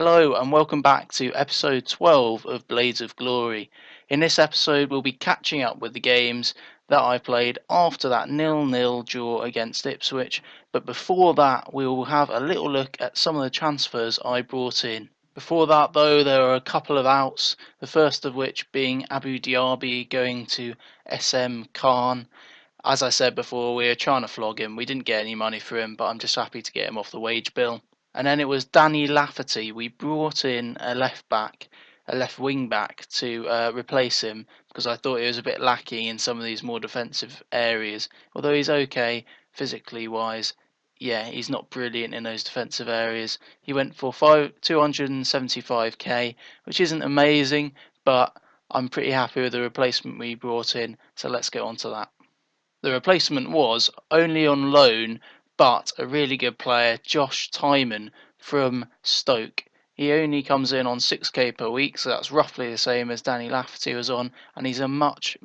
Hello and welcome back to episode 12 of Blades of Glory. In this episode we'll be catching up with the games that I played after that 0-0 draw against Ipswich, but before that we will have a little look at some of the transfers I brought in. Before that though, there are a couple of outs, the first of which being Abu Diaby going to SM Khan. As I said before, we were trying to flog him. We didn't get any money for him, but I'm just happy to get him off the wage bill. And then it was Danny Lafferty. We brought in a left back, a left wing back to replace him because I thought he was a bit lacking in some of these more defensive areas. Although he's okay physically wise, yeah, he's not brilliant in those defensive areas. He went for 275k, which isn't amazing, but I'm pretty happy with the replacement we brought in. So let's get on to that. The replacement was only on loan, but a really good player, Josh Tyman from Stoke. He only comes in on 6k per week, so that's roughly the same as Danny Lafferty was on, and he's a much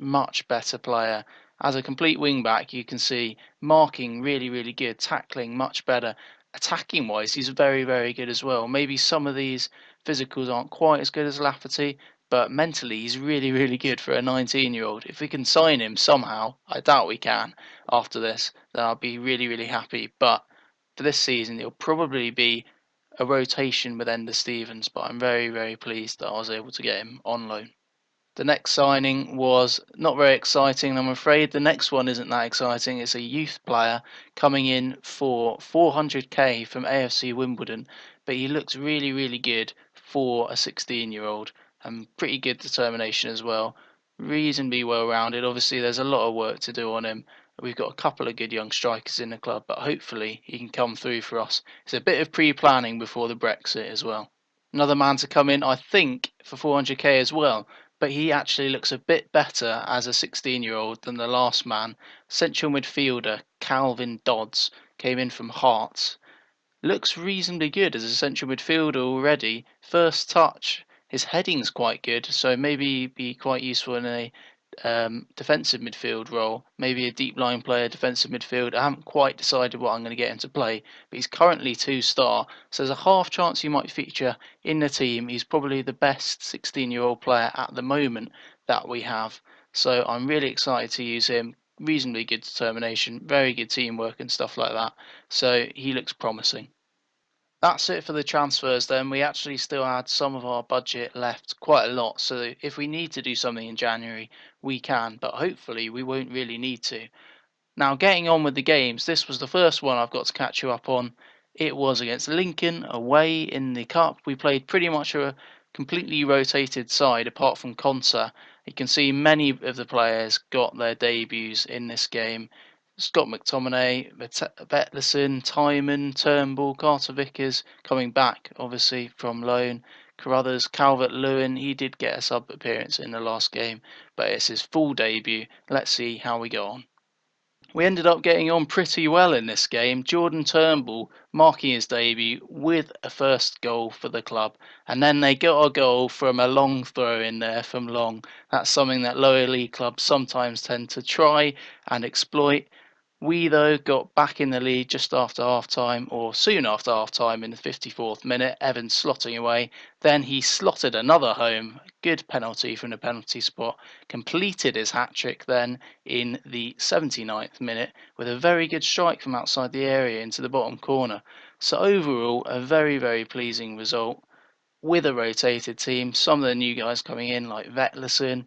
better player. As a complete wing back, you can see marking really good, tackling much better. Attacking wise, he's very good as well. Maybe some of these physicals aren't quite as good as Lafferty, but mentally he's really good for a 19-year-old. If we can sign him somehow, I doubt we can after this, then I'll be really happy. But for this season, it'll probably be a rotation with Ender Stevens, but I'm very pleased that I was able to get him on loan. The next signing was not very exciting, I'm afraid. The next one isn't that exciting. It's a youth player coming in for 400k from AFC Wimbledon, but he looks really good for a 16-year-old and pretty good determination as well. Reasonably well rounded. Obviously, there's a lot of work to do on him. We've got a couple of good young strikers in the club, but hopefully he can come through for us. It's a bit of pre-planning before the Brexit as well. Another man to come in, I think, for 400k as well, but he actually looks a bit better as a 16-year-old than the last man. Central midfielder Calvin Dodds came in from Hearts. Looks reasonably good as a central midfielder already. First touch, his heading's quite good, so maybe be quite useful in a defensive midfield role, maybe a deep line player, defensive midfield. I haven't quite decided what I'm going to get him to play, but he's currently 2-star, so there's a half chance he might feature in the team. He's probably the best 16-year-old player at the moment that we have, so I'm really excited to use him. Reasonably good determination, very good teamwork and stuff like that, so he looks promising. That's it for the transfers then. We actually still had some of our budget left, quite a lot, so if we need to do something in January, we can, but hopefully we won't really need to. Now, getting on with the games, this was the first one I've got to catch you up on. It was against Lincoln away in the Cup. We played pretty much a completely rotated side apart from Conser. You can see many of the players got their debuts in this game. Scott McTominay, Vetlison, Timon, Turnbull, Carter Vickers coming back obviously from loan. Carruthers, Calvert-Lewin, he did get a sub appearance in the last game, but it's his full debut. Let's see how we go on. We ended up getting on pretty well in this game. Jordan Turnbull marking his debut with a first goal for the club, and then they got a goal from a long throw in there from long. That's something that lower league clubs sometimes tend to try and exploit. We, though, got back in the lead just after half-time, or soon after half-time in the 54th minute, Evans slotting away. Then he slotted another home, good penalty from the penalty spot, completed his hat-trick then in the 79th minute with a very good strike from outside the area into the bottom corner. So overall, a very pleasing result with a rotated team. Some of the new guys coming in like Vetlison,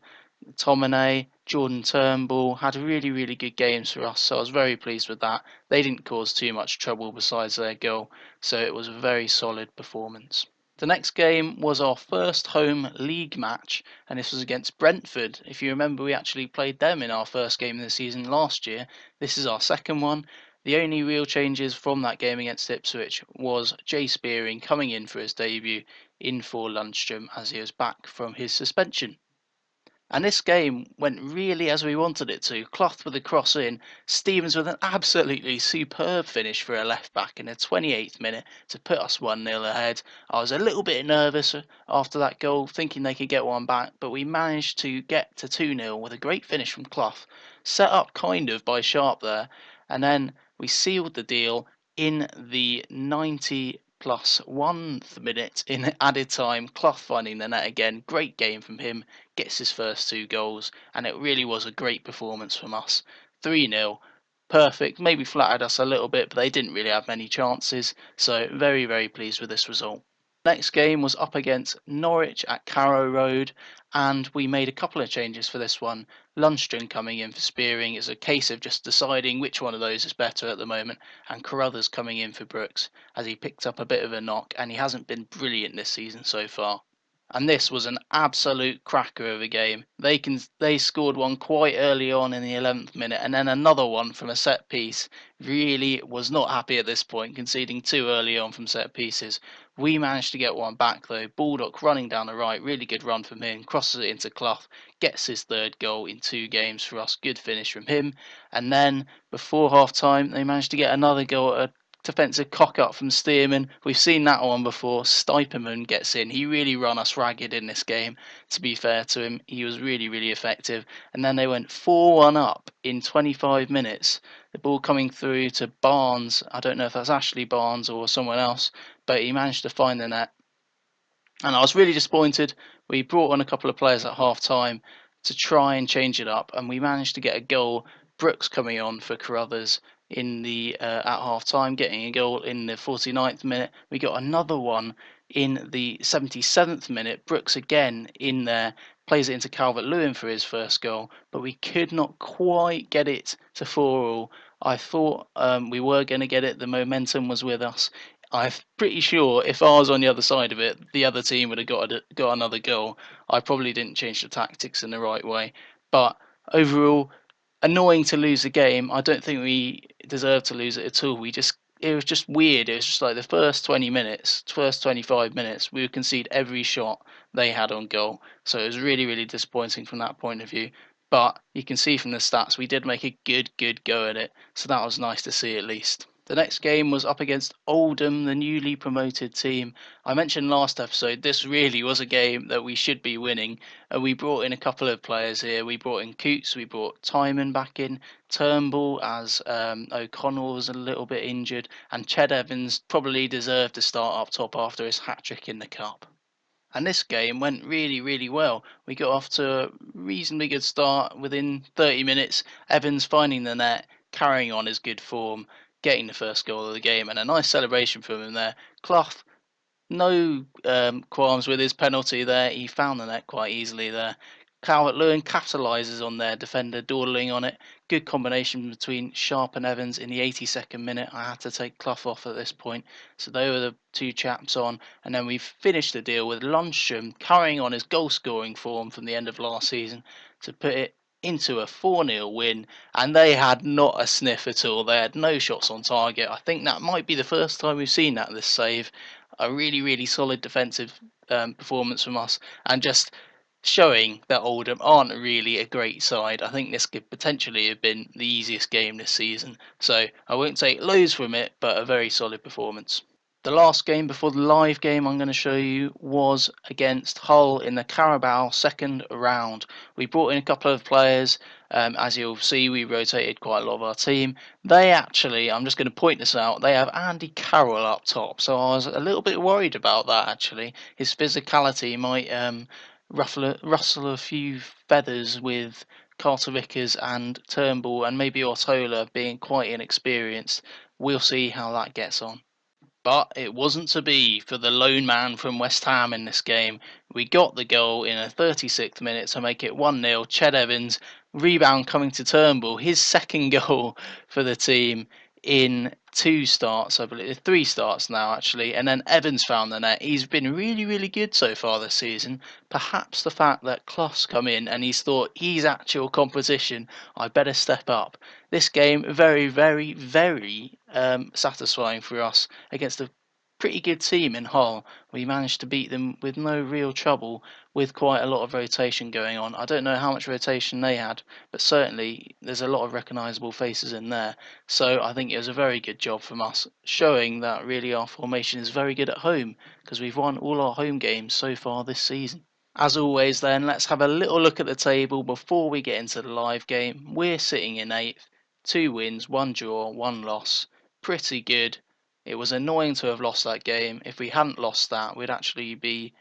Tominay, Jordan Turnbull had really good games for us, so I was very pleased with that. They didn't cause too much trouble besides their goal, so it was a very solid performance. The next game was our first home league match, and this was against Brentford. If you remember, we actually played them in our first game of the season last year. This is our second one. The only real changes from that game against Ipswich was Jay Spearing coming in for his debut in for Lundstrom as he was back from his suspension. And this game went really as we wanted it to. Clough with a cross in, Stevens with an absolutely superb finish for a left back in the 28th minute to put us 1-0 ahead. I was a little bit nervous after that goal, thinking they could get one back, but we managed to get to 2-0 with a great finish from Clough, set up kind of by Sharp there, and then we sealed the deal in the 90 +1 minute in added time. Clough finding the net again. Great game from him. Gets his first 2 goals, and it really was a great performance from us. 3-0. Perfect. Maybe flattered us a little bit, but they didn't really have many chances. So very, very pleased with this result. Next game was up against Norwich at Carrow Road, and we made a couple of changes for this one. Lundstrom coming in for Spearing is a case of just deciding which one of those is better at the moment, and Carruthers coming in for Brooks as he picked up a bit of a knock, and he hasn't been brilliant this season so far. And this was an absolute cracker of a game. They scored one quite early on in the 11th minute, and then another one from a set piece. Really was not happy at this point, conceding 2 early on from set pieces. We managed to get one back though. Baldock running down the right, really good run from him, crosses it into Clough, gets his 3rd goal in 2 games for us. Good finish from him. And then before half time, they managed to get another goal at a defensive cock up from Stearman. We've seen that one before. Stiperman gets in. He really run us ragged in this game, to be fair to him. He was really, really effective. And then they went 4-1 up in 25 minutes. The ball coming through to Barnes. I don't know if that's Ashley Barnes or someone else, but he managed to find the net. And I was really disappointed. We brought on a couple of players at half time to try and change it up, and we managed to get a goal. Brooks coming on for Carruthers in the at half time, getting a goal in the 49th minute. We got another one in the 77th minute. Brooks again in there, plays it into Calvert-Lewin for his first goal, but we could not quite get it to 4-4. I thought we were going to get it. The momentum was with us. I'm pretty sure if I was on the other side of it, the other team would have got another goal. I probably didn't change the tactics in the right way, but overall, annoying to lose the game. I don't think we deserved to lose it at all. It was just weird. It was just like the first 20 minutes, first 25 minutes, we would concede every shot they had on goal. So it was really, really disappointing from that point of view. But you can see from the stats, we did make a good go at it. So that was nice to see at least. The next game was up against Oldham, the newly promoted team. I mentioned last episode, this really was a game that we should be winning. We brought in a couple of players here. We brought in Coots, we brought Timon back in, Turnbull as O'Connell was a little bit injured, and Ched Evans probably deserved to start up top after his hat-trick in the Cup. And this game went really, really well. We got off to a reasonably good start within 30 minutes. Evans finding the net, carrying on his good form, getting the first goal of the game, and a nice celebration from him there. Clough, no qualms with his penalty there. He found the net quite easily there. Calvert-Lewin capitalises on their defender dawdling on it. Good combination between Sharp and Evans in the 82nd minute. I had to take Clough off at this point. So they were the 2 chaps on. And then we finished the deal with Lundstrom carrying on his goal-scoring form from the end of last season to put it into a 4-0 win, and they had not a sniff at all. They had no shots on target. I think that might be the first time we've seen that this save. A really, really solid defensive performance from us, and just showing that Oldham aren't really a great side. I think this could potentially have been the easiest game this season, so I won't take loads from it, but a very solid performance. The last game before the live game I'm going to show you was against Hull in the Carabao second round. We brought in a couple of players. As you'll see, we rotated quite a lot of our team. They actually, I'm just going to point this out, they have Andy Carroll up top. So I was a little bit worried about that actually. His physicality might rustle a few feathers with Carter Vickers and Turnbull and maybe Ortola being quite inexperienced. We'll see how that gets on. But it wasn't to be for the lone man from West Ham in this game. We got the goal in a 36th minute to make it 1-0. Ched Evans, rebound coming to Turnbull, his second goal for the team in 2 starts, I believe, 3 starts now actually, and then Evans found the net. He's been really, really good so far this season. Perhaps the fact that Clough's come in and he's thought he's actual competition, I better step up. This game, very, very, very satisfying for us against a pretty good team in Hull. We managed to beat them with no real trouble, with quite a lot of rotation going on. I don't know how much rotation they had, but certainly there's a lot of recognisable faces in there. So I think it was a very good job from us, showing that really our formation is very good at home, because we've won all our home games so far this season. As always then, let's have a little look at the table before we get into the live game. We're sitting in 8th, 2 wins, 1 draw, 1 loss. Pretty good. It was annoying to have lost that game. If we hadn't lost that, we'd actually be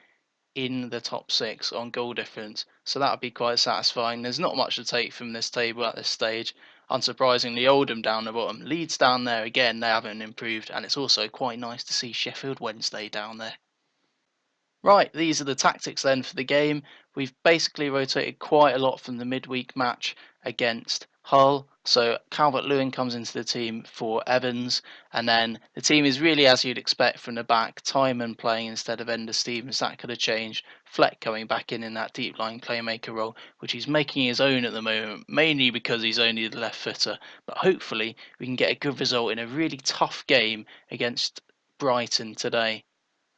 in the top 6 on goal difference, so that would be quite satisfying. There's not much to take from this table at this stage. Unsurprisingly, Oldham down the bottom, Leeds down there again, they haven't improved, and it's also quite nice to see Sheffield Wednesday down there. Right, these are the tactics then for the game. We've basically rotated quite a lot from the midweek match against Hull. So Calvert-Lewin comes into the team for Evans, and then the team is really as you'd expect from the back. Timon playing instead of Ender Stevens, that could have changed. Fleck coming back in that deep line playmaker role, which he's making his own at the moment, mainly because he's only the left footer. But hopefully we can get a good result in a really tough game against Brighton today.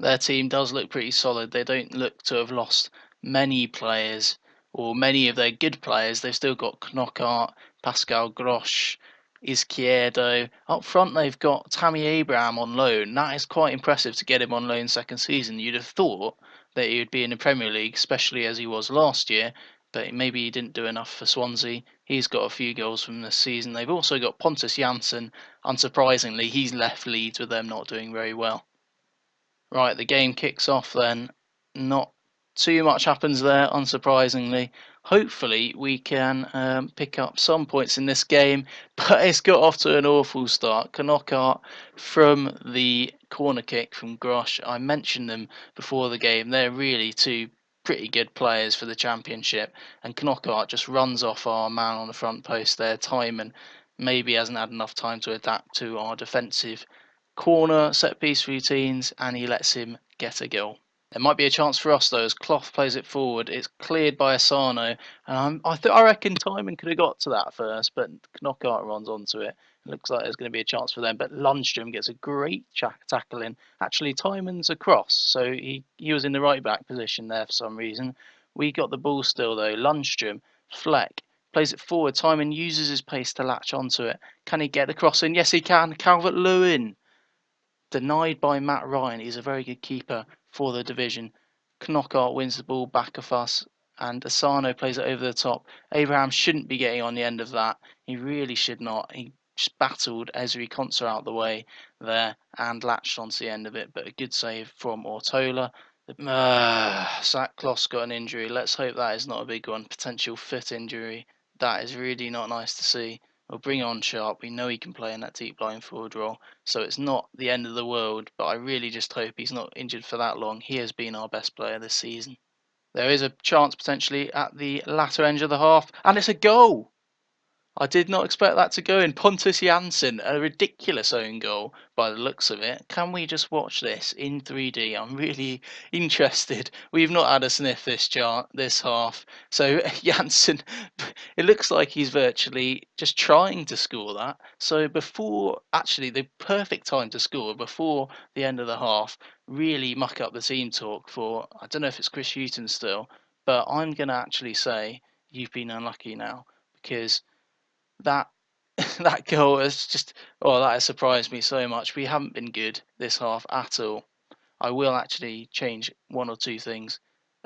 Their team does look pretty solid. They don't look to have lost many players or many of their good players. They've still got Knockaert, Pascal Grosch, Izquierdo. Up front, they've got Tammy Abraham on loan. That is quite impressive to get him on loan second season. You'd have thought that he would be in the Premier League, especially as he was last year, but maybe he didn't do enough for Swansea. He's got a few goals from this season. They've also got Pontus Jansson. Unsurprisingly, he's left Leeds with them not doing very well. Right, the game kicks off then. Not too much happens there, unsurprisingly. Hopefully we can pick up some points in this game, but it's got off to an awful start. Knockaert from the corner kick from Grosch. I mentioned them before the game. They're really two pretty good players for the Championship, and Knockaert just runs off our man on the front post there. Timon maybe hasn't had enough time to adapt to our defensive corner set piece routines, and he lets him get a goal. There might be a chance for us though, as Clough plays it forward. It's cleared by Asano, and I reckon Timon could have got to that first, but Knockaert runs onto it. It looks like there's going to be a chance for them, but Lundstrom gets a great tackle in. Actually, Timon's across, so he was in the right back position there for some reason. We got the ball still though. Lundstrom, Fleck, plays it forward. Timon uses his pace to latch onto it. Can he get the cross in? Yes, he can. Calvert-Lewin. Denied by Matt Ryan. He's a very good keeper for the division. Knockaert wins the ball back of us, and Asano plays it over the top. Abraham shouldn't be getting on the end of that. He really should not. He just battled Ezri Konsa out the way there and latched onto the end of it, but a good save from Ortola. Zach Kloss got an injury. Let's hope that is not a big one. Potential foot injury. That is really not nice to see. We'll bring on Sharp. We know he can play in that deep line forward role, so it's not the end of the world, but I really just hope he's not injured for that long. He has been our best player this season. There is a chance potentially at the latter end of the half, and it's a goal! I did not expect that to go in. Pontus Jansson, a ridiculous own goal by the looks of it. Can we just watch this in 3D? I'm really interested. We've not had a sniff this half. So Jansson, it looks like he's virtually just trying to score that. So before, actually the perfect time to score before the end of the half, really muck up the team talk for, I don't know if it's Chris Hughton still, but I'm going to actually say you've been unlucky now, because that that goal has just, oh, that has surprised me so much. We haven't been good this half at all. I will actually change one or two things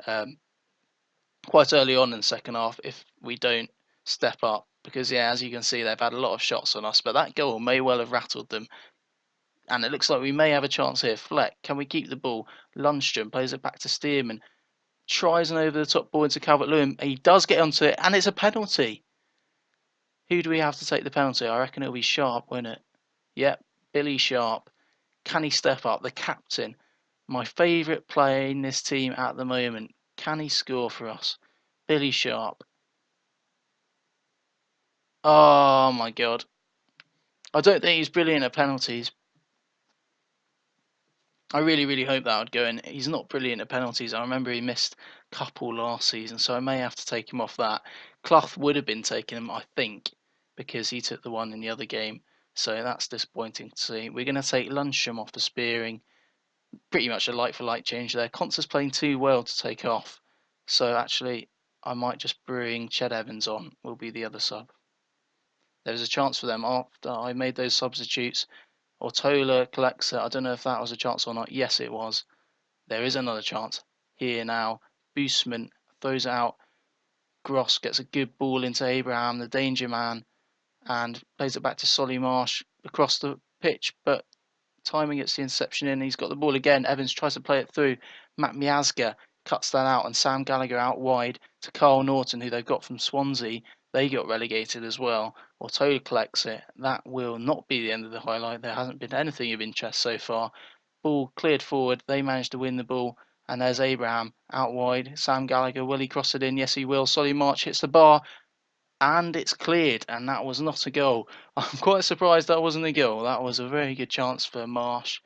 quite early on in the second half if we don't step up, because yeah, as you can see, they've had a lot of shots on us, but that goal may well have rattled them, and it looks like we may have a chance here. Fleck, can we keep the ball? Lundstrom plays it back to Stearman, tries an over the top ball into Calvert-Lewin. He does get onto it, and it's a penalty. Who do we have to take the penalty? I reckon it'll be Sharp, won't it? Yep, Billy Sharp. Can he step up? The captain. My favourite player in this team at the moment. Can he score for us? Billy Sharp. Oh my god. I don't think he's brilliant at penalties. I really, really hope that would go in. He's not brilliant at penalties. I remember he missed a couple last season, so I may have to take him off that. Clough would have been taking him, I think, because he took the one in the other game. So that's disappointing to see. We're going to take Lundstrom off the Spearing. Pretty much a like-for-like change there. Concer's playing too well to take off. So actually, I might just bring Ched Evans on. Will be the other sub. There's a chance for them after I made those substitutes. Ortola collects it. I don't know if that was a chance or not. Yes, it was. There is another chance here now. Boostman throws it out. Gross gets a good ball into Abraham, the danger man, and plays it back to Solly Marsh across the pitch. But timing gets the interception in. He's got the ball again. Evans tries to play it through. Matt Miazga cuts that out, and Sam Gallagher out wide to Carl Norton, who they've got from Swansea. They got relegated as well. Ortola collects it. That will not be the end of the highlight. There hasn't been anything of interest so far. Ball cleared forward. They managed to win the ball. And there's Abraham out wide. Sam Gallagher, will he cross it in? Yes, he will. Solly March hits the bar. And it's cleared, and that was not a goal. I'm quite surprised that wasn't a goal. That was a very good chance for March,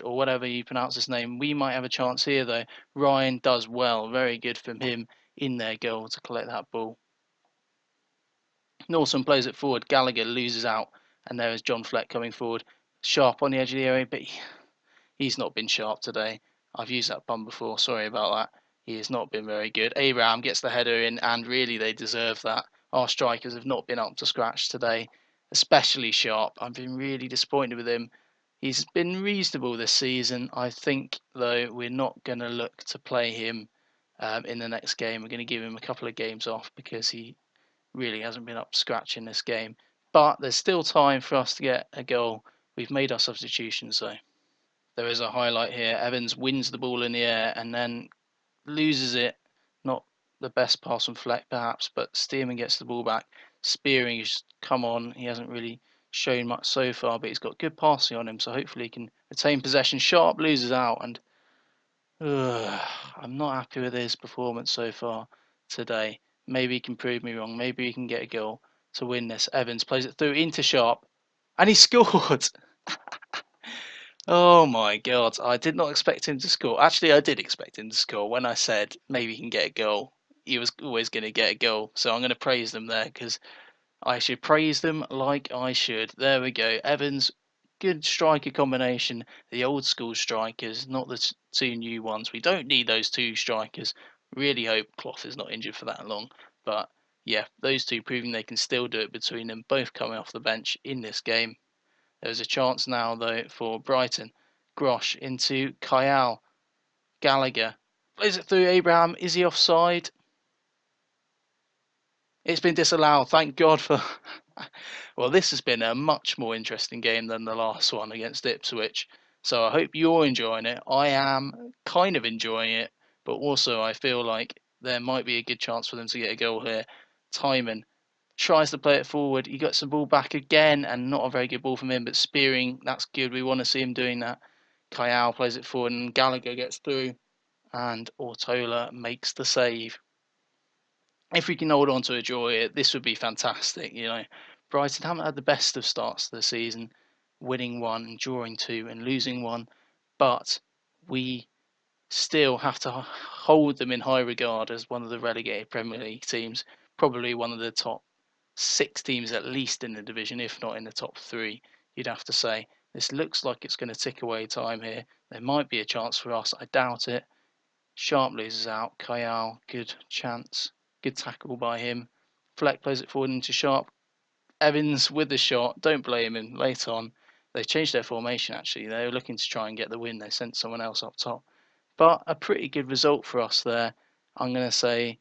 or whatever you pronounce his name. We might have a chance here, though. Ryan does well. Very good from him in their goal to collect that ball. Norton plays it forward. Gallagher loses out, and there is John Fleck coming forward. Sharp on the edge of the area, but he's not been sharp today. I've used that pun before. Sorry about that. He has not been very good. Abraham gets the header in, and really they deserve that. Our strikers have not been up to scratch today, especially Sharp. I've been really disappointed with him. He's been reasonable this season. I think, though, we're not going to look to play him in the next game. We're going to give him a couple of games off because he really hasn't been up to scratch in this game. But there's still time for us to get a goal. We've made our substitutions, though. There is a highlight here. Evans wins the ball in the air and then loses it. Not the best pass from Fleck, perhaps, but Stearman gets the ball back. Spearing has come on. He hasn't really shown much so far, but he's got good passing on him, so hopefully he can retain possession. Sharp loses out, and I'm not happy with his performance so far today. Maybe he can prove me wrong. Maybe he can get a goal to win this. Evans plays it through into Sharp, and he scored. Oh my God, I did not expect him to score. Actually, I did expect him to score. When I said maybe he can get a goal, he was always going to get a goal. So I'm going to praise them there because I should praise them like I should. There we go. Evans, good striker combination. The old school strikers, not the two new ones. We don't need those two strikers. Really hope Clough is not injured for that long. But yeah, those two proving they can still do it between them, both coming off the bench in this game. There's a chance now, though, for Brighton. Grosh into Kayal. Gallagher plays it through Abraham. Is he offside? It's been disallowed. Thank God for... Well, this has been a much more interesting game than the last one against Ipswich. So I hope you're enjoying it. I am kind of enjoying it. But also I feel like there might be a good chance for them to get a goal here. Timon tries to play it forward. He gets the ball back again, and not a very good ball from him, but Spearing, that's good. We want to see him doing that. Kayal plays it forward, and Gallagher gets through, and Ortola makes the save. If we can hold on to a draw here, this would be fantastic. You know, Brighton haven't had the best of starts to the season, winning one, drawing two, and losing one, but we still have to hold them in high regard as one of the relegated Premier League teams, probably one of the top 6 teams at least in the division, if not in the top 3, you'd have to say. This looks like it's going to tick away time here. There might be a chance for us. I doubt it. Sharp loses out. Kayal, good chance. Good tackle by him. Fleck plays it forward into Sharp. Evans with the shot. Don't blame him. Late on, they changed their formation actually. They were looking to try and get the win. They sent someone else up top. But a pretty good result for us there. I'm going to say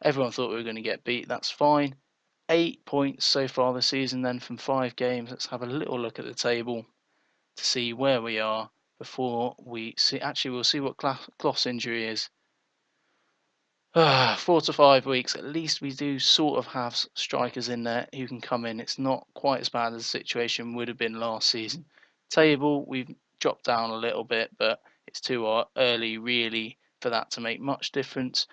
everyone thought we were going to get beat. That's fine. 8 points so far this season then from 5 games. Let's have a little look at the table to see where we are before we see. Actually, we'll see what Clough's injury is. 4 to 5 weeks. At least we do sort of have strikers in there who can come in. It's not quite as bad as the situation would have been last season. Table, we've dropped down a little bit, but it's too early really for that to make much difference.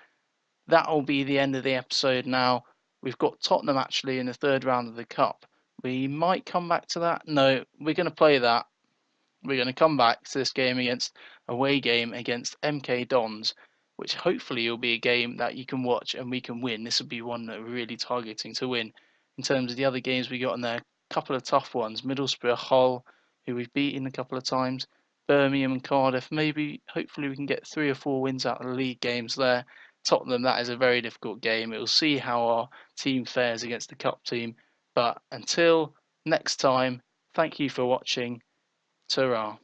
That'll be the end of the episode now. We've got Tottenham actually in the 3rd round of the Cup. We might come back to that. No, we're going to play that. We're going to come back to this game away game against MK Dons, which hopefully will be a game that you can watch and we can win. This will be one that we're really targeting to win. In terms of the other games we got in there, a couple of tough ones. Middlesbrough, Hull, who we've beaten a couple of times. Birmingham and Cardiff. Maybe, hopefully we can get 3 or 4 wins out of the league games there. Tottenham, that is a very difficult game. We'll see how our team fares against the Cup team. But until next time, thank you for watching. Ta-ra.